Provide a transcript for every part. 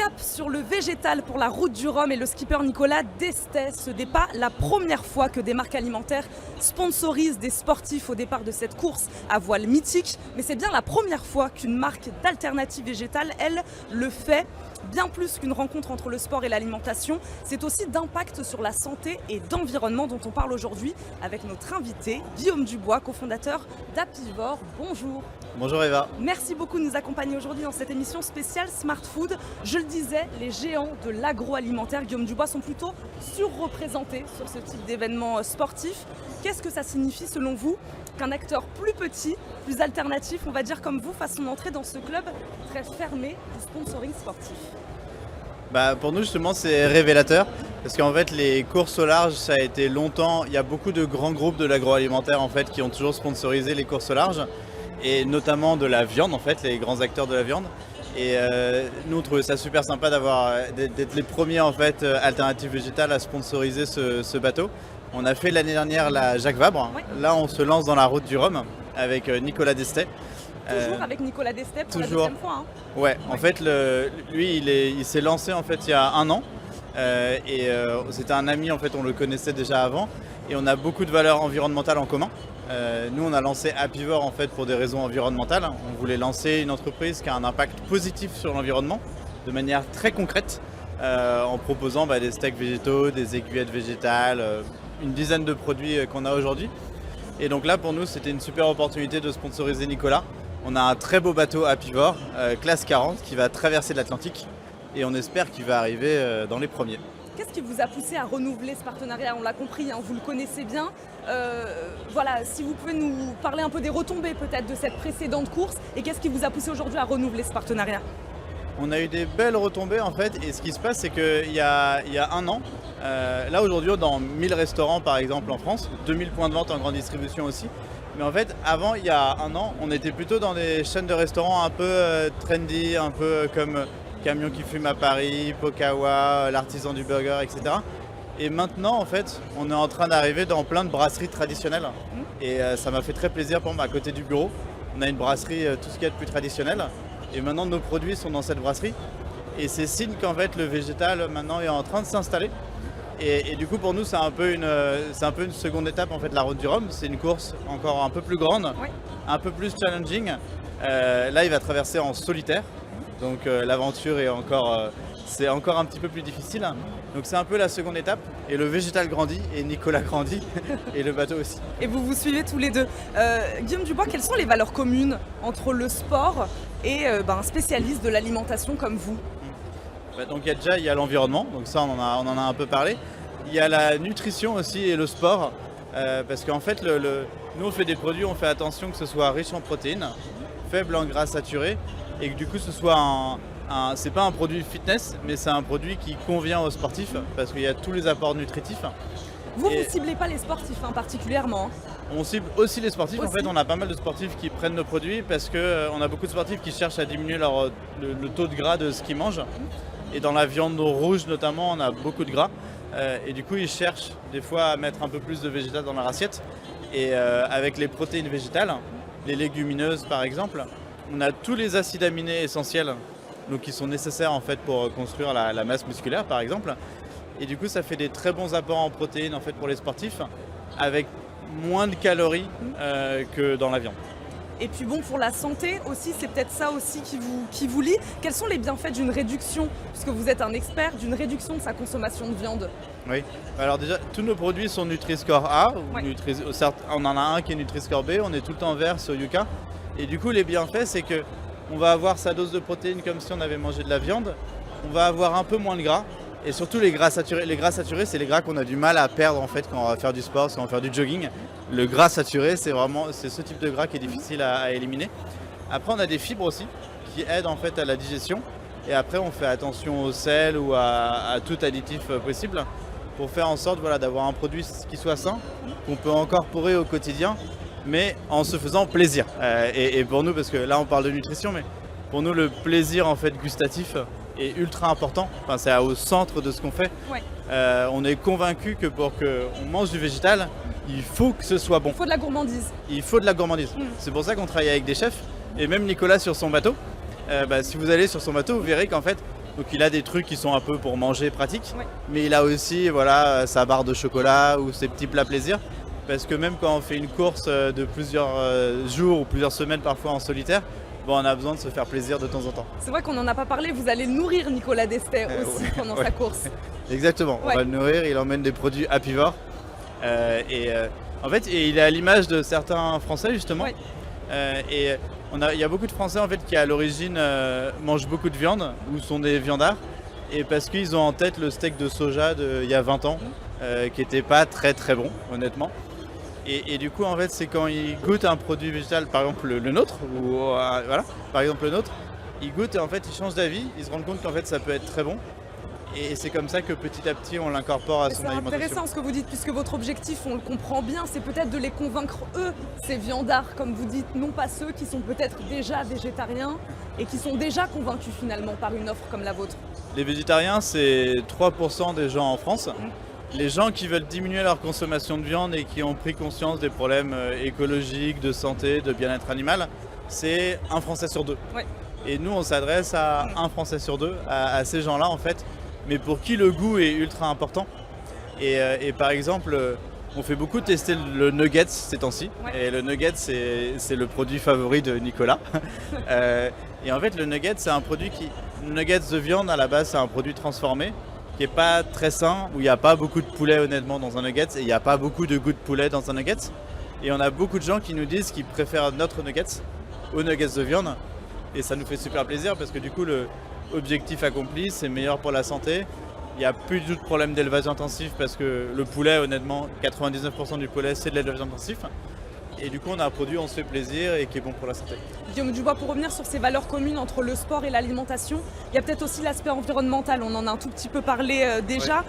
cap sur le végétal pour la route du Rhum et le skipper Nicolas Destet. Ce n'est pas la première fois que des marques alimentaires sponsorisent des sportifs au départ de cette course à voile mythique, mais c'est bien la première fois qu'une marque d'alternative végétale, elle, le fait. Bien plus qu'une rencontre entre le sport et l'alimentation, c'est aussi d'impact sur la santé et d'environnement dont on parle aujourd'hui avec notre invité Guillaume Dubois, cofondateur d'Apivore. Bonjour. Bonjour Eva. Merci beaucoup de nous accompagner aujourd'hui dans cette émission spéciale Smart Food. Je le disais, les géants de l'agroalimentaire, Guillaume Dubois, sont plutôt surreprésentés sur ce type d'événement sportif. Qu'est-ce que ça signifie selon vous qu'un acteur plus petit, plus alternatif, on va dire comme vous, fasse son entrée dans ce club très fermé du sponsoring sportif? Pour nous justement c'est révélateur parce qu'en fait les courses au large ça a été longtemps, il y a beaucoup de grands groupes de l'agroalimentaire en fait qui ont toujours sponsorisé les courses au large et notamment de la viande en fait, les grands acteurs de la viande. Et nous on trouvait ça super sympa d'être les premiers en fait alternatives végétales à sponsoriser ce bateau. On a fait l'année dernière la Jacques Vabre, oui. Là on se lance dans la route du Rhum avec Nicolas Destet. Toujours avec Nicolas Destet pour la deuxième fois. Hein. Ouais, en fait, lui, il s'est lancé en fait il y a 1 an. C'était un ami, en fait, on le connaissait déjà avant. Et on a beaucoup de valeurs environnementales en commun. Nous, on a lancé Apivore en fait pour des raisons environnementales. On voulait lancer une entreprise qui a un impact positif sur l'environnement de manière très concrète, en proposant des steaks végétaux, des aiguillettes végétales, une dizaine de produits qu'on a aujourd'hui. Et donc là, pour nous, c'était une super opportunité de sponsoriser Nicolas. On a un très beau bateau Apivore, classe 40, qui va traverser l'Atlantique et on espère qu'il va arriver dans les premiers. Qu'est-ce qui vous a poussé à renouveler ce partenariat? On l'a compris, hein, vous le connaissez bien. Voilà, si vous pouvez nous parler un peu des retombées peut-être de cette précédente course et qu'est-ce qui vous a poussé aujourd'hui à renouveler ce partenariat? On a eu des belles retombées en fait et ce qui se passe c'est qu'il y a 1 an, là aujourd'hui dans 1000 restaurants par exemple en France, 2000 points de vente en grande distribution aussi. Mais en fait, avant, il y a 1 an, on était plutôt dans des chaînes de restaurants un peu trendy, un peu comme Camion qui fume à Paris, Pokawa, l'artisan du burger, etc. Et maintenant, en fait, on est en train d'arriver dans plein de brasseries traditionnelles. Et ça m'a fait très plaisir pour moi, à côté du bureau. On a une brasserie, tout ce qu'il y a de plus traditionnel. Et maintenant, nos produits sont dans cette brasserie. Et c'est signe qu'en fait, le végétal, maintenant, est en train de s'installer. Et du coup pour nous c'est un peu une seconde étape en fait, la route du Rhum. C'est une course encore un peu plus grande, oui. Un peu plus challenging. Là il va traverser en solitaire, donc l'aventure est c'est encore un petit peu plus difficile. Donc c'est un peu la seconde étape et le végétal grandit et Nicolas grandit et le bateau aussi. Et vous vous suivez tous les deux. Guillaume Dubois, quelles sont les valeurs communes entre le sport et un spécialiste de l'alimentation comme vous? Donc il y a l'environnement, donc ça on en a un peu parlé. Il y a la nutrition aussi et le sport, parce qu'en fait nous on fait des produits, on fait attention que ce soit riche en protéines, faible en gras saturés, et que du coup ce soit c'est pas un produit fitness, mais c'est un produit qui convient aux sportifs, parce qu'il y a tous les apports nutritifs. Vous ne ciblez pas les sportifs particulièrement? On cible aussi les sportifs. En fait, on a pas mal de sportifs qui prennent nos produits parce qu'on a beaucoup de sportifs qui cherchent à diminuer le taux de gras de ce qu'ils mangent. Et dans la viande rouge notamment, on a beaucoup de gras. Et du coup, ils cherchent des fois à mettre un peu plus de végétal dans leur assiette. Et avec les protéines végétales, les légumineuses par exemple, on a tous les acides aminés essentiels donc, qui sont nécessaires en fait, pour construire la masse musculaire par exemple. Et du coup, ça fait des très bons apports en protéines en fait, pour les sportifs, avec moins de calories que dans la viande. Et puis bon, pour la santé aussi, c'est peut-être ça aussi qui vous lie. Quels sont les bienfaits d'une réduction, puisque vous êtes un expert, d'une réduction de sa consommation de viande? Oui, alors déjà, tous nos produits sont Nutri-Score A, oui. Certes, on en a un qui est Nutri-Score B, on est tout le temps vert sur Yuka. Et du coup, les bienfaits, c'est qu'on va avoir sa dose de protéines comme si on avait mangé de la viande, on va avoir un peu moins de gras, et surtout les gras saturés. Les gras saturés, c'est les gras qu'on a du mal à perdre en fait quand on va faire du sport, quand on va faire du jogging. Le gras saturé, c'est ce type de gras qui est difficile à éliminer. Après, on a des fibres aussi qui aident en fait à la digestion. Et après, on fait attention au sel ou à tout additif possible pour faire en sorte d'avoir un produit qui soit sain, qu'on peut incorporer au quotidien, mais en se faisant plaisir. Et pour nous, parce que là, on parle de nutrition, mais pour nous, le plaisir en fait gustatif est ultra important. Enfin, c'est au centre de ce qu'on fait. Ouais. On est convaincu que pour qu'on mange du végétal, il faut que ce soit bon. Il faut de la gourmandise. Il faut de la gourmandise. C'est pour ça qu'on travaille avec des chefs. Et même Nicolas sur son bateau, si vous allez sur son bateau, vous verrez qu'en fait, Donc il a des trucs qui sont un peu pour manger pratiques, Ouais. mais il a aussi voilà, sa barre de chocolat ou ses petits plats plaisirs. Parce que même quand on fait une course de plusieurs jours ou plusieurs semaines parfois en solitaire, bon, on a besoin de se faire plaisir de temps en temps. C'est vrai qu'on n'en a pas parlé, vous allez nourrir Nicolas Destet aussi Ouais, pendant ouais. sa course. Exactement, Ouais. on va le nourrir, il emmène des produits apivores. En fait, et il est à l'image de certains Français justement. Ouais. Il y a beaucoup de Français en fait qui à l'origine mangent beaucoup de viande ou sont des viandards. Et parce qu'ils ont en tête le steak de soja d'il y a 20 ans, qui n'était pas très très bon honnêtement. Et du coup en fait c'est quand ils goûtent un produit végétal, par exemple le nôtre, ou voilà, par exemple le nôtre, ils goûtent et en fait ils changent d'avis, ils se rendent compte qu'en fait ça peut être très bon. Et c'est comme ça que petit à petit on l'incorpore à son C'est alimentation. intéressant ce que vous dites, puisque votre objectif, on le comprend bien, c'est peut-être de les convaincre, eux, ces viandards, comme vous dites, non pas ceux qui sont peut-être déjà végétariens et qui sont déjà convaincus finalement par une offre comme la vôtre. Les végétariens, c'est 3% des gens en France. Les gens qui veulent diminuer leur consommation de viande et qui ont pris conscience des problèmes écologiques, de santé, de bien-être animal, c'est un Français sur deux. Ouais. Et nous, on s'adresse à un Français sur deux, à ces gens-là en fait, mais pour qui le goût est ultra important. Et par exemple, on fait beaucoup tester le nuggets ces temps-ci. Ouais. Et le nugget, c'est le produit favori de Nicolas. Et en fait, le nugget, c'est un produit qui... Nuggets de viande, à la base, c'est un produit transformé qui n'est pas très sain, où il n'y a pas beaucoup de poulet honnêtement dans un nugget, et il n'y a pas beaucoup de goût de poulet dans un nugget. Et on a beaucoup de gens qui nous disent qu'ils préfèrent notre nuggets aux nuggets de viande. Et ça nous fait super plaisir parce que du coup, l'objectif accompli, c'est meilleur pour la santé. Il n'y a plus du tout de problème d'élevage intensif parce que le poulet, honnêtement, 99% du poulet, c'est de l'élevage intensif. Et du coup, on a un produit, on se fait plaisir et qui est bon pour la santé. Guillaume Dubois, pour revenir sur ces valeurs communes entre le sport et l'alimentation, il y a peut-être aussi l'aspect environnemental, on en a un tout petit peu parlé déjà.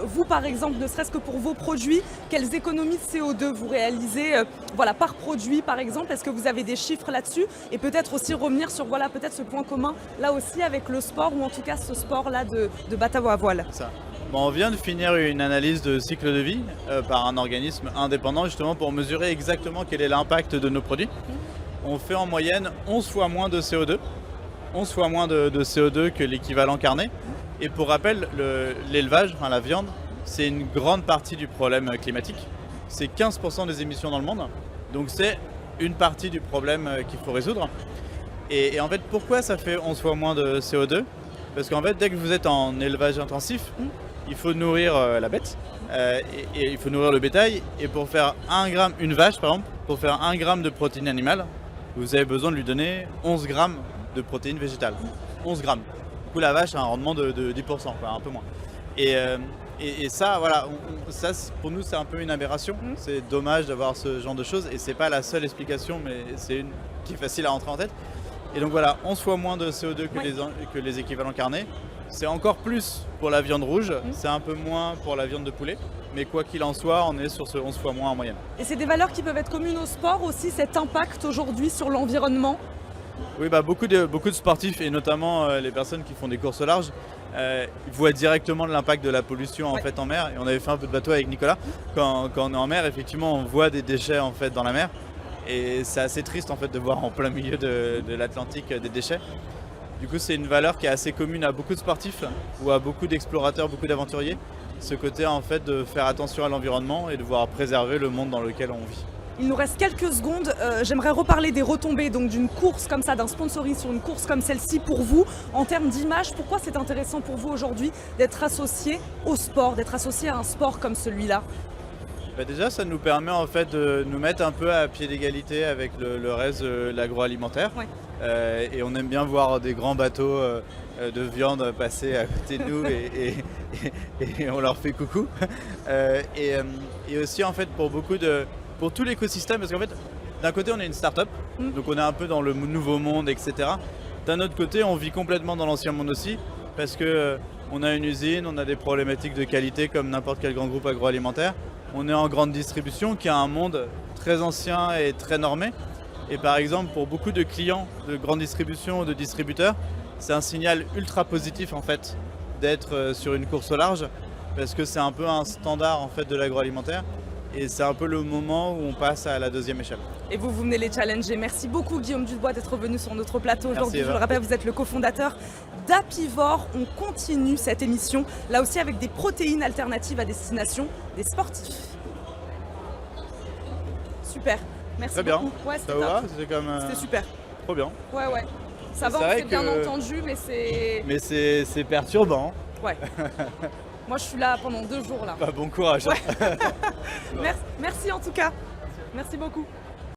Vous, par exemple, ne serait-ce que pour vos produits, quelles économies de CO2 vous réalisez voilà, par produit, par exemple? Est-ce que vous avez des chiffres là-dessus? Et peut-être aussi revenir sur voilà, peut-être ce point commun, là aussi, avec le sport, ou en tout cas ce sport-là de bateau à voile. Ça. Bon, on vient de finir une analyse de cycle de vie par un organisme indépendant justement pour mesurer exactement quel est l'impact de nos produits. On fait en moyenne 11 fois moins de CO2, 11 fois moins de CO2 que l'équivalent carné. Et pour rappel, l'élevage, enfin, la viande, c'est une grande partie du problème climatique. C'est 15% des émissions dans le monde, donc c'est une partie du problème qu'il faut résoudre. Et en fait, pourquoi ça fait 11 fois moins de CO2 ? Parce qu'en fait, dès que vous êtes en élevage intensif, il faut nourrir la bête et il faut nourrir le bétail. Et pour faire 1 gramme, une vache par exemple, pour faire 1 gramme de protéines animales, vous avez besoin de lui donner 11 grammes de protéines végétales. 11 grammes. Du coup, la vache a un rendement de 10%, enfin, un peu moins. Et ça, voilà, ça pour nous c'est un peu une aberration. C'est dommage d'avoir ce genre de choses et c'est pas la seule explication, mais c'est une qui est facile à rentrer en tête. Et donc voilà, 11 fois moins de CO2 que les équivalents carnés. C'est encore plus pour la viande rouge, c'est un peu moins pour la viande de poulet. Mais quoi qu'il en soit, on est sur ce 11 fois moins en moyenne. Et c'est des valeurs qui peuvent être communes au sport aussi, cet impact aujourd'hui sur l'environnement? Oui, bah, beaucoup de sportifs et notamment les personnes qui font des courses au large voient directement l'impact de la pollution en fait en mer. Et on avait fait un peu de bateau avec Nicolas. Quand on est en mer, effectivement, on voit des déchets en fait dans la mer. Et c'est assez triste en fait de voir en plein milieu de l'Atlantique des déchets. Du coup, c'est une valeur qui est assez commune à beaucoup de sportifs ou à beaucoup d'explorateurs, beaucoup d'aventuriers. Ce côté en fait de faire attention à l'environnement et de vouloir préserver le monde dans lequel on vit. Il nous reste quelques secondes. J'aimerais reparler des retombées donc d'une course comme ça, d'un sponsoring sur une course comme celle-ci pour vous. En termes d'image, pourquoi c'est intéressant pour vous aujourd'hui d'être associé au sport, d'être associé à un sport comme celui-là? Bah déjà, ça nous permet en fait de nous mettre un peu à pied d'égalité avec le reste de l'agroalimentaire. Ouais. Et on aime bien voir des grands bateaux de viande passer à côté de nous et on leur fait coucou. Et aussi en fait pour tout l'écosystème, parce qu'en fait d'un côté on est une start-up, donc on est un peu dans le nouveau monde, etc. D'un autre côté on vit complètement dans l'ancien monde aussi, parce que on a une usine, on a des problématiques de qualité comme n'importe quel grand groupe agroalimentaire. On est en grande distribution qui a un monde très ancien et très normé. Et par exemple, pour beaucoup de clients de grande distribution ou de distributeurs, c'est un signal ultra positif en fait d'être sur une course au large parce que c'est un peu un standard en fait de l'agroalimentaire et c'est un peu le moment où on passe à la deuxième échelle. Et vous venez les challenger. Merci beaucoup Guillaume Dubois d'être venu sur notre plateau aujourd'hui. Je Eva. le rappelle, vous êtes le cofondateur d'Apivore. On continue cette émission, là aussi avec des protéines alternatives à destination des sportifs. Super, merci Très bien. beaucoup. Ouais, Ça vous va? C'était super. Trop bien. Ouais, ouais. Ça va, C'est on vrai s'est bien que- entendu, mais c'est... Mais c'est perturbant. Ouais. Moi, je suis là pendant 2 jours, là. Bah, bon courage. Ouais. Merci en tout cas. Merci beaucoup.